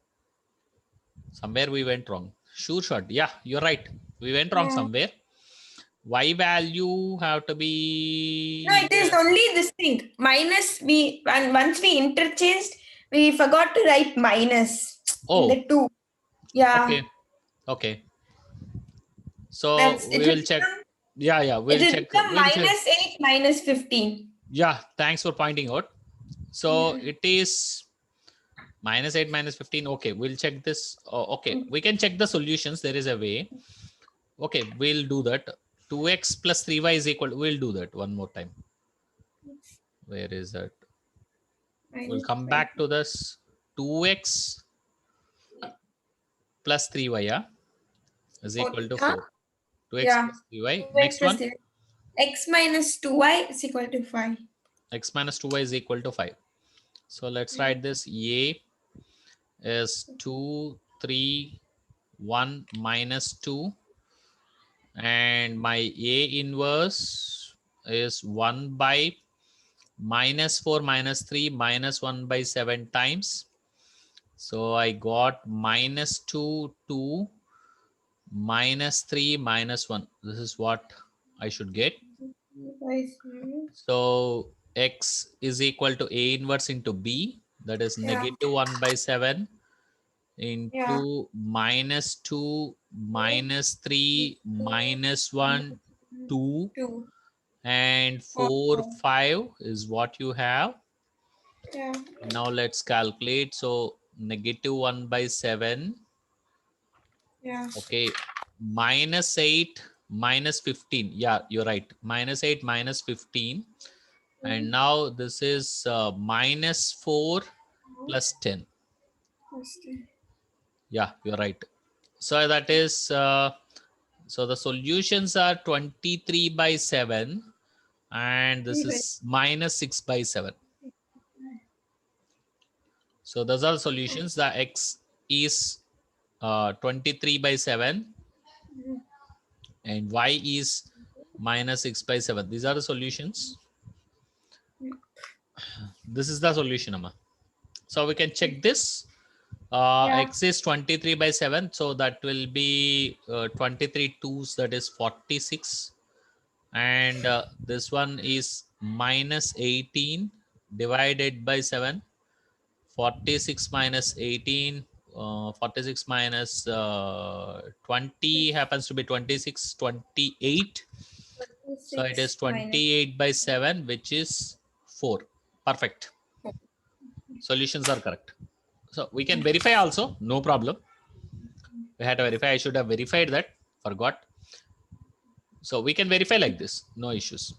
[SPEAKER 1] somewhere we went wrong. Sure shot. Yeah, you're right. We went wrong somewhere. Y value have to be...
[SPEAKER 2] No, it is only this thing. Minus, once we interchanged, we forgot to write minus in the 2. Yeah.
[SPEAKER 1] Okay. So we will check. Yeah. We'll check.
[SPEAKER 2] Minus 8 minus 15.
[SPEAKER 1] Yeah, thanks for pointing out. So it is minus 8 minus 15. Okay, we'll check this. Okay, we can check the solutions. There is a way. Okay, we'll do that. 2x plus 3y is equal. We'll do that one more time. Where is that? We'll come back to this. 2x plus 3y, yeah, is equal to 4. 2x plus 3y. Next one.
[SPEAKER 2] X minus 2y is equal to 5.
[SPEAKER 1] X minus 2y is equal to 5. So let's write this. A is 2, 3, 1 minus 2. And my A inverse is 1 by minus 4 minus 3 minus 1 by 7 times. So I got minus 2, 2, minus 3, minus 1. This is what I should get. So X is equal to A inverse into B. That is negative 1 by 7 into minus 2, minus 3, minus 1, 2, and 4, 5 is what you have.
[SPEAKER 2] Yeah.
[SPEAKER 1] Now let's calculate. So negative 1 by 7.
[SPEAKER 2] Yeah.
[SPEAKER 1] Okay. Minus 8, minus 15. Yeah, you're right. Minus 8, minus 15. And now this is minus 4 plus 10. Yeah, you're right. So that is, so the solutions are 23 by 7. And this is minus 6 by 7. So those are the solutions. The x is 23 by 7 and y is minus 6 by 7. These are the solutions. This is the solution, Amma. So we can check this. X is 23 by 7. So that will be 23 twos, that is 46. And this one is minus 18 divided by 7. 46 minus 18. 46 minus 20 happens to be 26, 28. So it is 28 by 7, which is 4. Perfect. Solutions are correct. So we can verify also, no problem. We had to verify. I should have verified that. Forgot. So we can verify like this, no issues.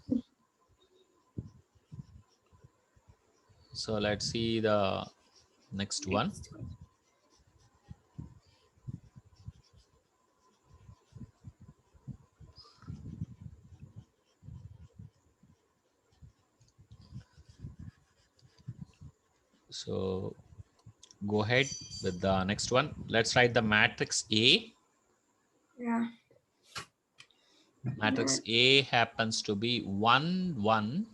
[SPEAKER 1] So let's see the next one. So go ahead with the next one. Let's write the matrix A.
[SPEAKER 2] Yeah.
[SPEAKER 1] Matrix A happens to be 1, 1,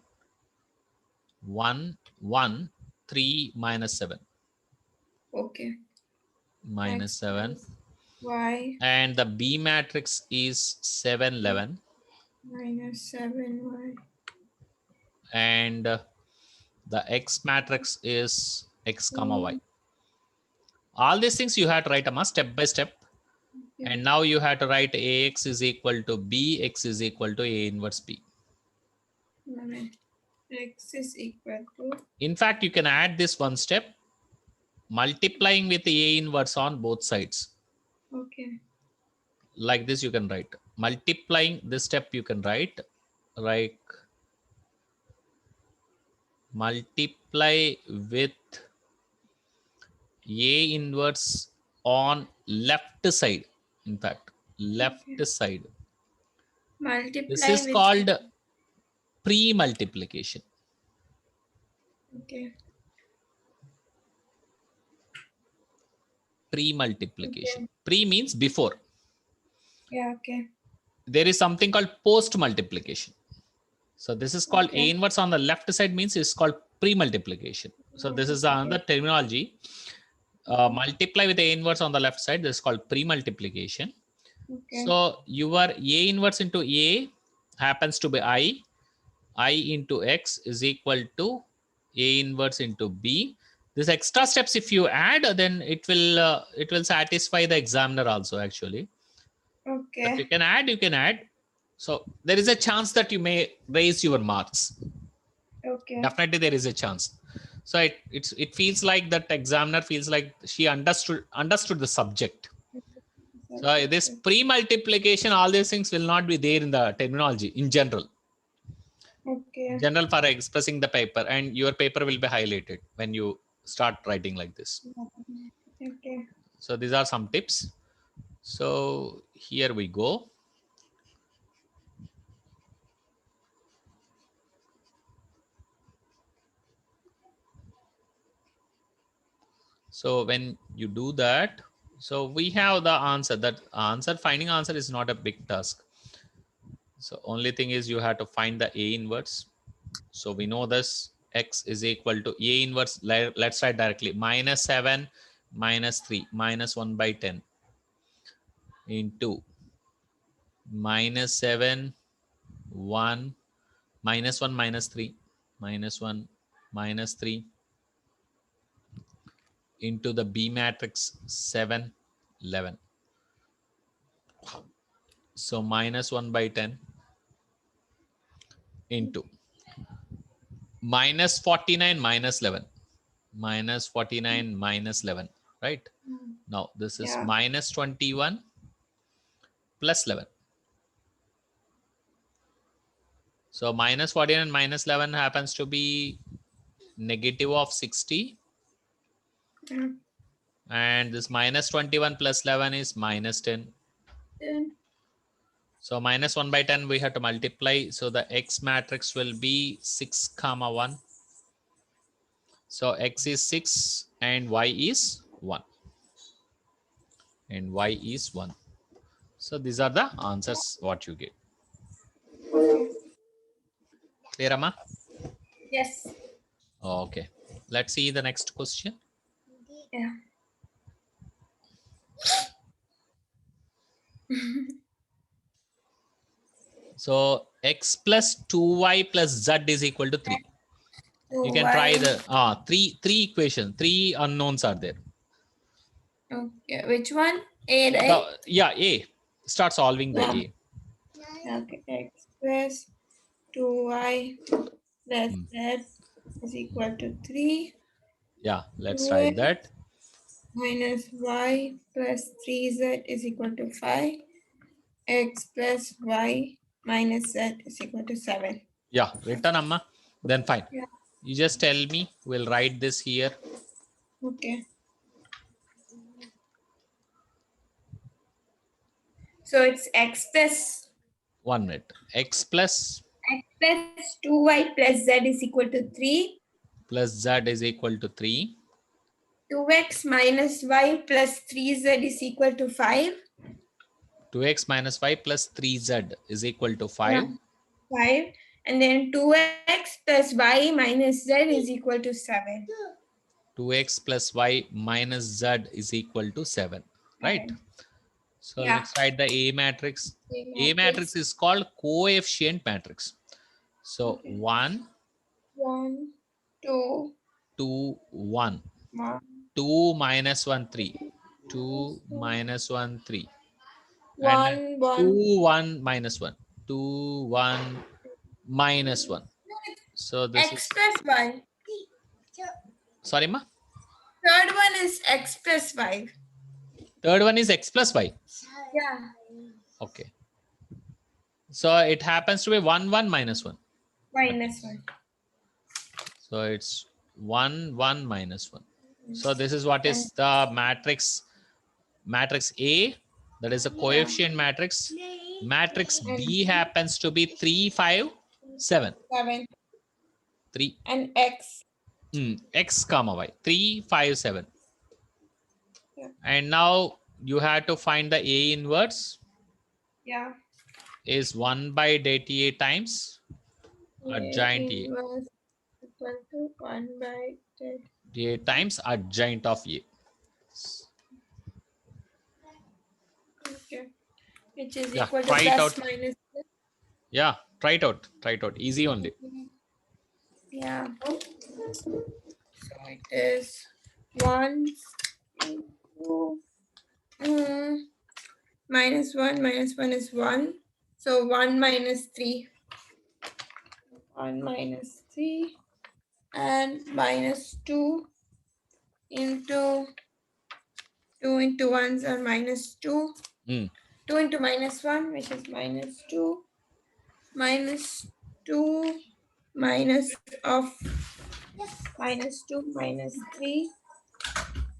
[SPEAKER 1] 1, 1, 3, minus 7.
[SPEAKER 2] Okay.
[SPEAKER 1] Minus 7.
[SPEAKER 2] Y.
[SPEAKER 1] And the B matrix is 7, 11.
[SPEAKER 2] Minus 7y.
[SPEAKER 1] And the X matrix is X comma Y. All these things you have to write step by step. Yeah. And now you have to write AX is equal to B, X is equal to A inverse B.
[SPEAKER 2] Okay. X is equal to.
[SPEAKER 1] In fact, you can add this one step, multiplying with A inverse on both sides.
[SPEAKER 2] Okay.
[SPEAKER 1] Like this, you can write. Multiplying this step, you can write like multiply with A inverse on left side. In fact, left
[SPEAKER 2] Okay.
[SPEAKER 1] side. This
[SPEAKER 2] Multiply
[SPEAKER 1] is
[SPEAKER 2] with.
[SPEAKER 1] called pre-multiplication.
[SPEAKER 2] Okay.
[SPEAKER 1] Pre-multiplication.
[SPEAKER 2] Okay.
[SPEAKER 1] Pre means before.
[SPEAKER 2] Yeah. Okay.
[SPEAKER 1] There is something called post-multiplication. So this is called A
[SPEAKER 2] Okay.
[SPEAKER 1] inverse on the left side means it's called pre-multiplication. So this is another
[SPEAKER 2] Okay.
[SPEAKER 1] terminology.
[SPEAKER 2] Okay.
[SPEAKER 1] Multiply with A inverse on the left side. This is called pre-multiplication.
[SPEAKER 2] Okay.
[SPEAKER 1] So your A inverse into A happens to be I into X is equal to A inverse into B. This extra steps, if you add, then it will satisfy the examiner also actually. But you
[SPEAKER 2] Okay.
[SPEAKER 1] can add, you can add. So there is a chance that you may raise your marks.
[SPEAKER 2] Okay.
[SPEAKER 1] Definitely there is a chance. So it feels like that examiner feels like she understood the subject. So
[SPEAKER 2] Subject.
[SPEAKER 1] this pre-multiplication, all these things will not be there in the terminology in general.
[SPEAKER 2] Okay.
[SPEAKER 1] General for expressing the paper, and your paper will be highlighted when you start writing like this.
[SPEAKER 2] Okay.
[SPEAKER 1] So these are some tips. So here we go. So when you do that, so we have the answer. That answer, finding answer is not a big task. So only thing is you have to find the A inverse. So we know this X is equal to A inverse. Let's write directly minus 7 minus 3 minus 1 by 10 into minus 7 1 minus 1 minus 3 minus 1 minus 3 into the B matrix 7 11. So minus 1 by 10 into minus 49 minus 11, minus 49 minus 11, right? Now this is
[SPEAKER 2] Yeah.
[SPEAKER 1] minus 21 plus 11. So minus 49 minus 11 happens to be negative of 60,
[SPEAKER 2] Yeah.
[SPEAKER 1] and this minus 21 plus 11 is minus 10.
[SPEAKER 2] Then.
[SPEAKER 1] So minus 1 by 10 we have to multiply. So the X matrix will be 6 comma 1. So X is 6 and Y is 1. And Y is 1. So these are the answers what you get.
[SPEAKER 2] Okay.
[SPEAKER 1] Clear, Amma?
[SPEAKER 2] Yes.
[SPEAKER 1] Okay. Let's see the next question.
[SPEAKER 2] Yeah.
[SPEAKER 1] So X plus 2Y plus Z is equal to 3.
[SPEAKER 2] So
[SPEAKER 1] You can try
[SPEAKER 2] why?
[SPEAKER 1] the three equation. Three unknowns are there.
[SPEAKER 2] Okay. Which one? A, right?
[SPEAKER 1] Yeah, A. Start solving the
[SPEAKER 2] Yeah.
[SPEAKER 1] A.
[SPEAKER 2] Okay. X plus 2y plus
[SPEAKER 1] Hmm.
[SPEAKER 2] z is equal to 3.
[SPEAKER 1] Yeah, let's try
[SPEAKER 2] 2x
[SPEAKER 1] that.
[SPEAKER 2] minus y plus 3z is equal to 5. X plus y minus z is equal to 7.
[SPEAKER 1] Yeah, written, Amma. Then fine.
[SPEAKER 2] Yeah.
[SPEAKER 1] You just tell me. We'll write this here.
[SPEAKER 2] Okay. So it's x plus
[SPEAKER 1] 1 minute. X plus
[SPEAKER 2] 2y plus z is equal to 3.
[SPEAKER 1] plus Z is equal to 3.
[SPEAKER 2] 2x minus y plus 3z is equal to 5.
[SPEAKER 1] 2x minus y plus 3z is equal to
[SPEAKER 2] Yeah.
[SPEAKER 1] 5.
[SPEAKER 2] 5. And then 2x plus y minus z is equal to 7.
[SPEAKER 1] 2x plus y minus z is equal to 7. Right?
[SPEAKER 2] 7.
[SPEAKER 1] So
[SPEAKER 2] Yeah.
[SPEAKER 1] let's write the A matrix. A matrix
[SPEAKER 2] Matrix.
[SPEAKER 1] is called coefficient matrix. So
[SPEAKER 2] Okay.
[SPEAKER 1] 1,
[SPEAKER 2] 1, 2,
[SPEAKER 1] 2, 1.
[SPEAKER 2] 1,
[SPEAKER 1] 2 minus 1, 3.
[SPEAKER 2] minus
[SPEAKER 1] 2
[SPEAKER 2] 2,
[SPEAKER 1] minus 1, 3. And then
[SPEAKER 2] 1, 1.
[SPEAKER 1] 2, 1 minus 1. 2, 1 minus 1. So this
[SPEAKER 2] X
[SPEAKER 1] is,
[SPEAKER 2] plus y.
[SPEAKER 1] sorry ma,
[SPEAKER 2] Third one is x plus y.
[SPEAKER 1] third one is x plus y.
[SPEAKER 2] Yeah.
[SPEAKER 1] Okay. So it happens to be 1 1 minus 1.
[SPEAKER 2] Minus 1.
[SPEAKER 1] So it's 1 1 minus 1. So this is what
[SPEAKER 2] And
[SPEAKER 1] is the matrix A, that is a coefficient matrix. Matrix
[SPEAKER 2] and
[SPEAKER 1] B happens to be 3 5 7.
[SPEAKER 2] 7
[SPEAKER 1] 3
[SPEAKER 2] and x.
[SPEAKER 1] x comma y 3 5 7.
[SPEAKER 2] Yeah.
[SPEAKER 1] And now you have to find the A inverse
[SPEAKER 2] Yeah.
[SPEAKER 1] is 1 by delta A times
[SPEAKER 2] A
[SPEAKER 1] adjoint A.
[SPEAKER 2] inverse equal to 1 by 10.
[SPEAKER 1] A times adjoint of A.
[SPEAKER 2] Okay. Which is
[SPEAKER 1] Yeah,
[SPEAKER 2] equal to
[SPEAKER 1] try it
[SPEAKER 2] plus
[SPEAKER 1] out.
[SPEAKER 2] minus.
[SPEAKER 1] Yeah, try it out. Try it out. Easy only.
[SPEAKER 2] Yeah. So it is 1 into minus 1 is 1. So 1 minus 3. 1 minus 3 and minus 2 into 2 into 1s are minus 2. 2 into minus 1, which is minus 2. Minus 2 minus of minus 2 minus 3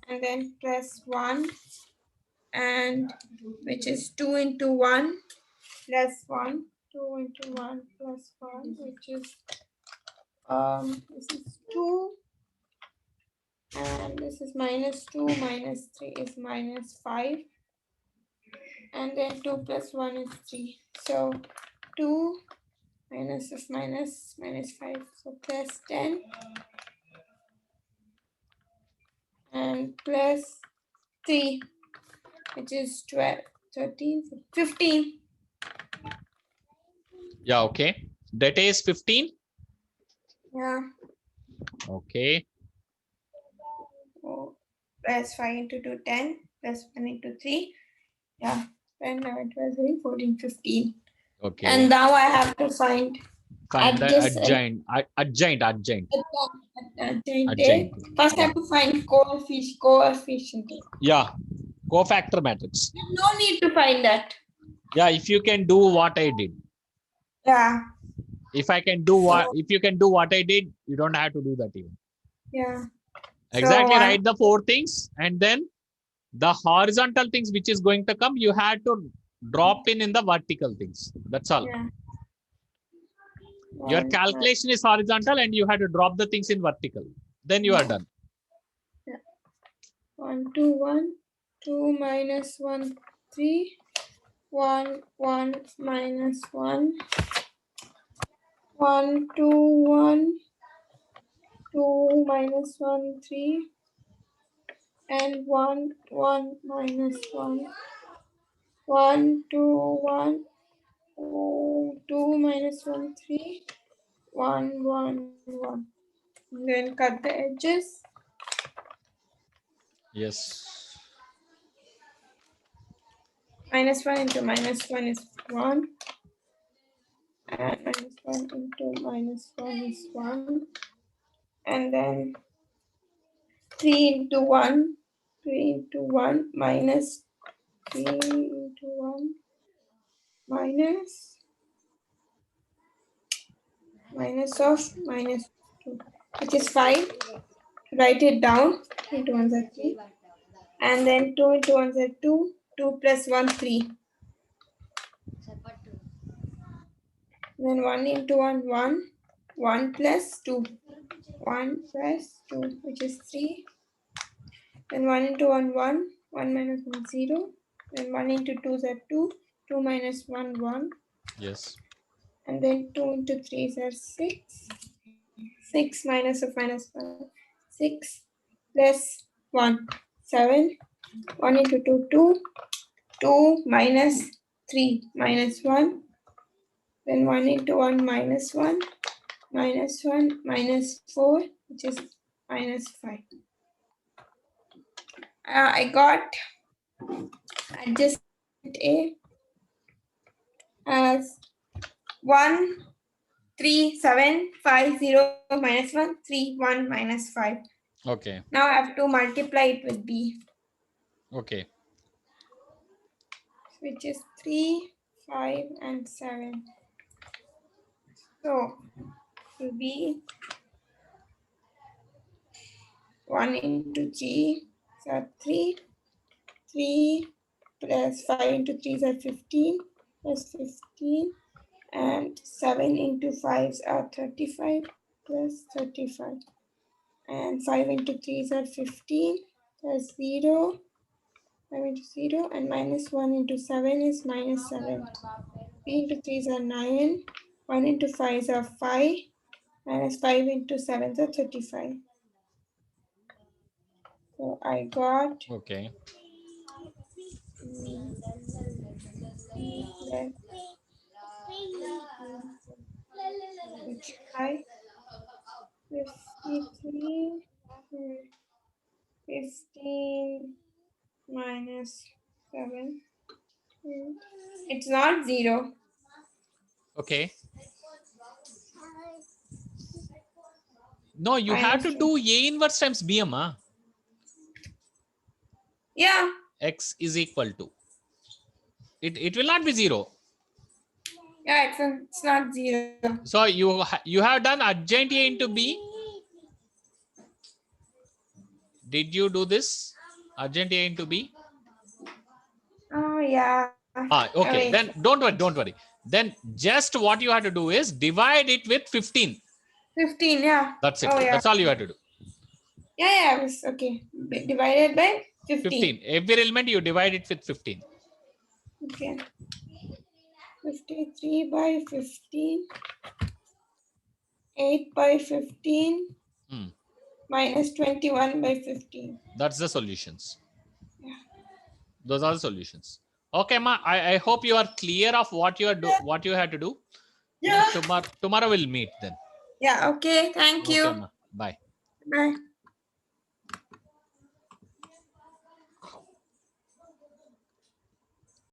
[SPEAKER 2] and then plus 1 and which is 2 into 1 plus 1. 2 into 1 plus 1, which is this is 2 and this is minus 2 minus 3 is minus 5 and then 2 plus 1 is 3. So 2 minus of minus 5, so plus 10 and plus 3, which is 12, 13, 15.
[SPEAKER 1] Yeah, okay. That is 15.
[SPEAKER 2] Yeah.
[SPEAKER 1] Okay.
[SPEAKER 2] So plus 5 into 2, 10, plus 1 into 3. Yeah. 10, 11, 12, 13, 14, 15.
[SPEAKER 1] Okay.
[SPEAKER 2] And now I have to find
[SPEAKER 1] the
[SPEAKER 2] adjacent.
[SPEAKER 1] adjoint.
[SPEAKER 2] Adjoint. First I have to find coefficient.
[SPEAKER 1] Yeah, cofactor matrix.
[SPEAKER 2] No need to find that.
[SPEAKER 1] Yeah, if you can do what I did.
[SPEAKER 2] Yeah.
[SPEAKER 1] If I can do if you can do what I did, you don't have to do that even.
[SPEAKER 2] Yeah.
[SPEAKER 1] Exactly,
[SPEAKER 2] So
[SPEAKER 1] write the 4 things and then the horizontal things which is going to come, you had to drop in the vertical things. That's all.
[SPEAKER 2] Yeah.
[SPEAKER 1] Your calculation is horizontal and you had to drop the things in vertical. Then you are done.
[SPEAKER 2] Yeah. 1, 2, 1, 2 minus 1, 3, 1, 1 minus 1, 1, 2, 1, 2 minus 1, 3, and 1, 1 minus 1, 1, 2, 1, 2 minus 1, 3, 1, 1, 1. Then cut the edges.
[SPEAKER 1] Yes.
[SPEAKER 2] Minus 1 into minus 1 is 1. And minus 1 into minus 1 is 1. And then 3 into 1. 3 into 1 minus 3 into 1 minus of minus 2, which is 5. Write it down. 3 into 1 is 3. And then 2 into 1 is 2. 2 plus 1, 3. Then 1 into 1, 1. 1 plus 2. 1 plus 2, which is 3. Then 1 into 1, 1. 1 minus 1, 0. Then 1 into 2 is 2. 2 minus 1, 1.
[SPEAKER 1] Yes.
[SPEAKER 2] And then 2 into 3 is 6. 6 minus of minus 1. 6 plus 1. 7. 1 into 2, 2. 2 minus 3 minus 1. Then 1 into 1 minus 1. Minus 1 minus 4, which is minus 5. I got adjacent A as 1, 3, 7, 5, 0, minus 1, 3, 1, minus 5.
[SPEAKER 1] Okay.
[SPEAKER 2] Now I have to multiply it with b,
[SPEAKER 1] Okay.
[SPEAKER 2] which is 3, 5, and 7. So it will be 1 into g, so 3, 3 plus 5 into 3 is 15, plus 15, and 7 into 5 are 35, plus 35, and 5 into 3 is 15, plus 0, 5 into 0, and minus 1 into 7 is minus 7. 3 into 3 are 9, 1 into 5 are 5, minus 5 into 7 are 35. So I got
[SPEAKER 1] Okay.
[SPEAKER 2] plus 53, 15 minus 7. It's not 0.
[SPEAKER 1] Okay. No, you have
[SPEAKER 2] Minus
[SPEAKER 1] to
[SPEAKER 2] 2.
[SPEAKER 1] do A inverse times BM.
[SPEAKER 2] Yeah.
[SPEAKER 1] X is equal to. It will not be 0.
[SPEAKER 2] Yeah, it's not 0.
[SPEAKER 1] So you have done adjoint A into B. Did you do this? Adjoint A into B?
[SPEAKER 2] Oh, yeah.
[SPEAKER 1] Okay.
[SPEAKER 2] Wait.
[SPEAKER 1] Then don't worry. Then just what you have to do is divide it with 15.
[SPEAKER 2] 15, yeah.
[SPEAKER 1] That's it.
[SPEAKER 2] Oh, yeah.
[SPEAKER 1] That's all you have to do.
[SPEAKER 2] Yeah, okay. Divided by
[SPEAKER 1] 15.
[SPEAKER 2] 15.
[SPEAKER 1] Every element you divide it with 15.
[SPEAKER 2] Okay. 53 by 15. 8 by 15. Minus 21 by 15.
[SPEAKER 1] That's the solutions.
[SPEAKER 2] Yeah.
[SPEAKER 1] Those are the solutions. Okay, ma. I hope you are clear of what you have to do.
[SPEAKER 2] Yeah.
[SPEAKER 1] Tomorrow we'll meet then.
[SPEAKER 2] Yeah, okay. Thank
[SPEAKER 1] Okay,
[SPEAKER 2] you.
[SPEAKER 1] ma. Bye.
[SPEAKER 2] Bye.